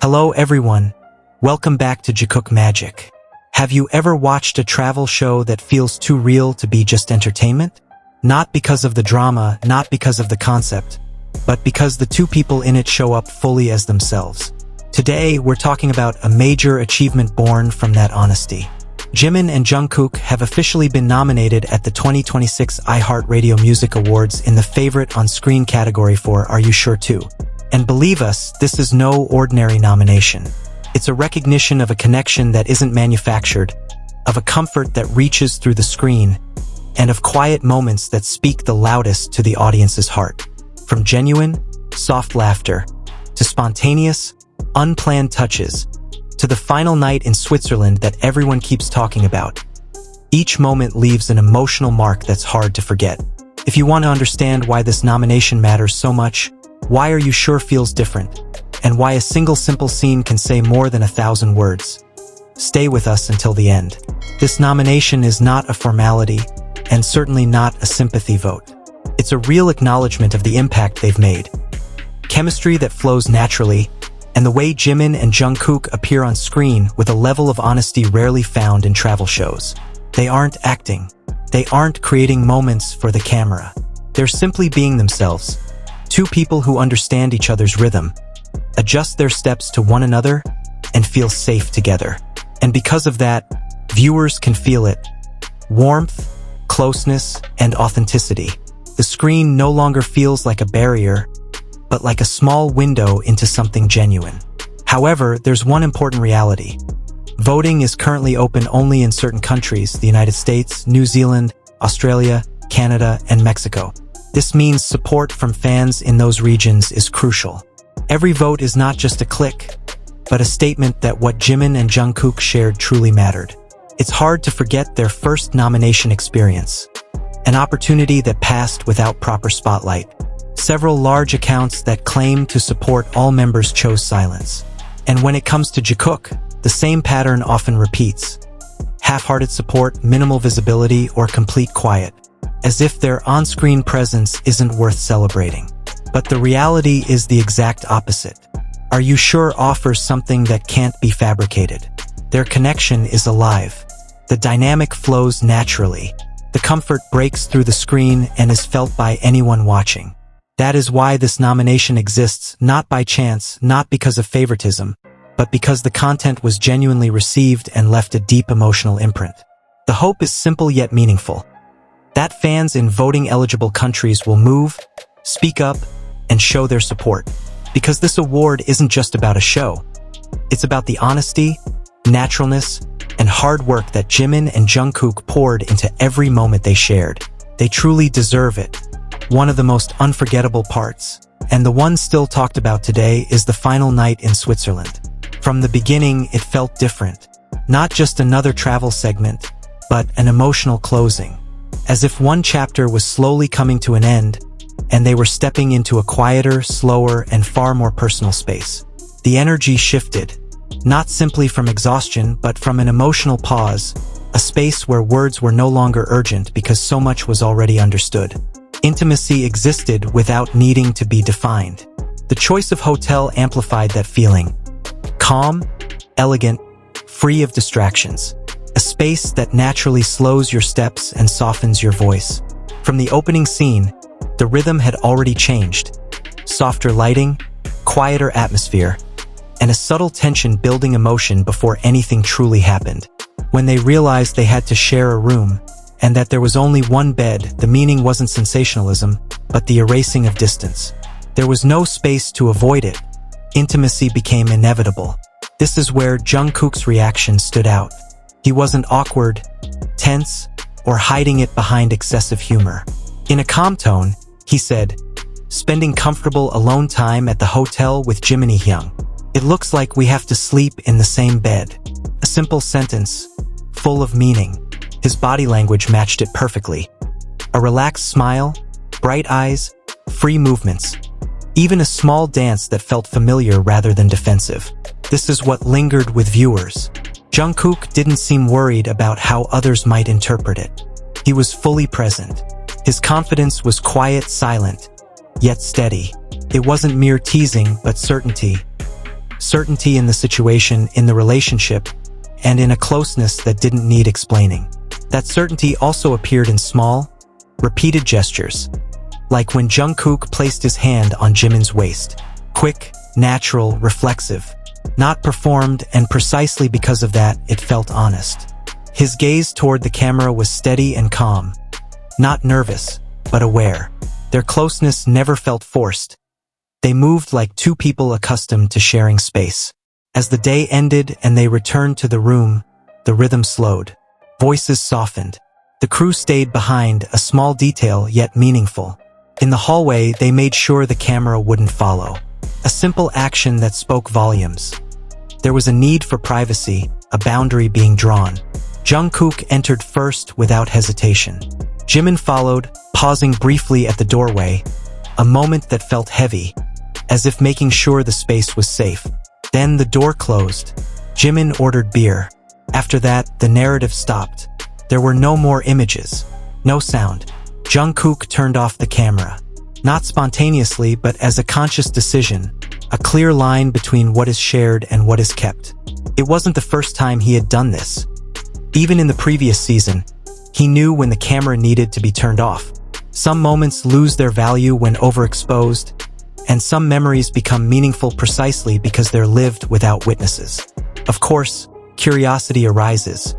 Hello everyone, welcome back to Jikook Magic. Have you ever watched a travel show that feels too real to be just entertainment? Not because of the drama, not because of the concept, but because the two people in it show up fully as themselves. Today, we're talking about a major achievement born from that honesty. Jimin and Jungkook have officially been nominated at the 2026 iHeartRadio Music Awards in the Favorite on Screen category for Are You Sure Too? And believe us, this is no ordinary nomination. It's a recognition of a connection that isn't manufactured, of a comfort that reaches through the screen, and of quiet moments that speak the loudest to the audience's heart. From genuine, soft laughter, to spontaneous, unplanned touches, to the final night in Switzerland that everyone keeps talking about. Each moment leaves an emotional mark that's hard to forget. If you want to understand why this nomination matters so much, why Are You Sure feels different, and why a single simple scene can say more than 1,000 words, stay with us until the end. This nomination is not a formality, and certainly not a sympathy vote. It's a real acknowledgement of the impact they've made. Chemistry that flows naturally, and the way Jimin and Jungkook appear on screen with a level of honesty rarely found in travel shows. They aren't acting. They aren't creating moments for the camera. They're simply being themselves. Two people who understand each other's rhythm, adjust their steps to one another, and feel safe together. And because of that, viewers can feel it. Warmth, closeness, and authenticity. The screen no longer feels like a barrier, but like a small window into something genuine. However, there's one important reality. Voting is currently open only in certain countries: the United States, New Zealand, Australia, Canada, and Mexico. This means support from fans in those regions is crucial. Every vote is not just a click, but a statement that what Jimin and Jungkook shared truly mattered. It's hard to forget their first nomination experience, an opportunity that passed without proper spotlight. Several large accounts that claim to support all members chose silence. And when it comes to Jikook, the same pattern often repeats. Half-hearted support, minimal visibility, or complete quiet, as if their on-screen presence isn't worth celebrating. But the reality is the exact opposite. Are You Sure offers something that can't be fabricated. Their connection is alive. The dynamic flows naturally. The comfort breaks through the screen and is felt by anyone watching. That is why this nomination exists, not by chance, not because of favoritism, but because the content was genuinely received and left a deep emotional imprint. The hope is simple yet meaningful. That fans in voting-eligible countries will move, speak up, and show their support. Because this award isn't just about a show. It's about the honesty, naturalness, and hard work that Jimin and Jungkook poured into every moment they shared. They truly deserve it. One of the most unforgettable parts, and the one still talked about today, is the final night in Switzerland. From the beginning, it felt different. Not just another travel segment, but an emotional closing. As if one chapter was slowly coming to an end, and they were stepping into a quieter, slower, and far more personal space. The energy shifted, not simply from exhaustion, but from an emotional pause, a space where words were no longer urgent because so much was already understood. Intimacy existed without needing to be defined. The choice of hotel amplified that feeling. Calm, elegant, free of distractions. A space that naturally slows your steps and softens your voice. From the opening scene, the rhythm had already changed. Softer lighting, quieter atmosphere, and a subtle tension building emotion before anything truly happened. When they realized they had to share a room, and that there was only one bed, the meaning wasn't sensationalism, but the erasing of distance. There was no space to avoid it. Intimacy became inevitable. This is where Jungkook's reaction stood out. He wasn't awkward, tense, or hiding it behind excessive humor. In a calm tone, he said, "Spending comfortable alone time at the hotel with Jimin and Jungkook. It looks like we have to sleep in the same bed." A simple sentence, full of meaning. His body language matched it perfectly. A relaxed smile, bright eyes, free movements. Even a small dance that felt familiar rather than defensive. This is what lingered with viewers. Jungkook didn't seem worried about how others might interpret it. He was fully present. His confidence was quiet, silent, yet steady. It wasn't mere teasing, but certainty. certainty in the situation, in the relationship, and in a closeness that didn't need explaining. That certainty also appeared in small, repeated gestures, like when Jungkook placed his hand on Jimin's waist. Quick, natural, reflexive, not performed, and precisely because of that, it felt honest. His gaze toward the camera was steady and calm, not nervous, but aware. Their closeness never felt forced. They moved like two people accustomed to sharing space. As the day ended and they returned to the room, the rhythm slowed. Voices softened. The crew stayed behind, a small detail yet meaningful. In the hallway, they made sure the camera wouldn't follow. A simple action that spoke volumes. There was a need for privacy, a boundary being drawn. Jungkook entered first without hesitation. Jimin followed, pausing briefly at the doorway, a moment that felt heavy, as if making sure the space was safe. Then the door closed. Jimin ordered beer. After that, the narrative stopped. There were no more images, no sound. Jungkook turned off the camera. Not spontaneously, but as a conscious decision, a clear line between what is shared and what is kept. It wasn't the first time he had done this. Even in the previous season, he knew when the camera needed to be turned off. Some moments lose their value when overexposed, and some memories become meaningful precisely because they're lived without witnesses. Of course, curiosity arises.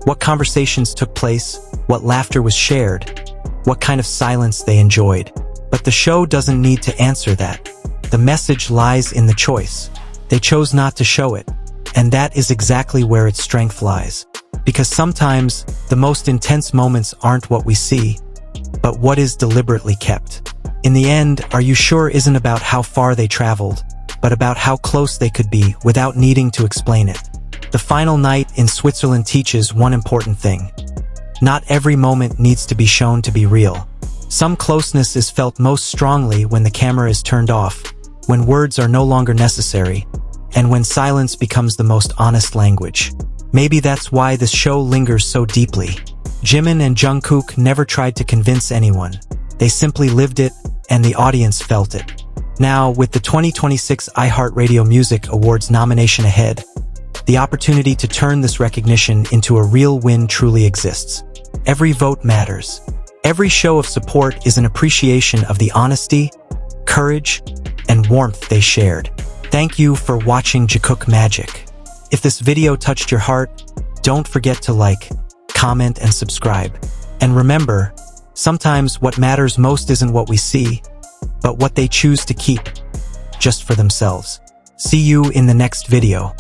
What conversations took place? What laughter was shared? What kind of silence they enjoyed? But the show doesn't need to answer that. The message lies in the choice. They chose not to show it, and that is exactly where its strength lies. Because sometimes, the most intense moments aren't what we see, but what is deliberately kept. In the end, Are You Sure isn't about how far they traveled, but about how close they could be without needing to explain it. The final night in Switzerland teaches one important thing. Not every moment needs to be shown to be real. Some closeness is felt most strongly when the camera is turned off, when words are no longer necessary, and when silence becomes the most honest language. Maybe that's why this show lingers so deeply. Jimin and Jungkook never tried to convince anyone. They simply lived it, and the audience felt it. Now, with the 2026 iHeartRadio Music Awards nomination ahead, the opportunity to turn this recognition into a real win truly exists. Every vote matters. Every show of support is an appreciation of the honesty, courage, and warmth they shared. Thank you for watching Jikook Magic. If this video touched your heart, don't forget to like, comment, and subscribe. And remember, sometimes what matters most isn't what we see, but what they choose to keep, just for themselves. See you in the next video.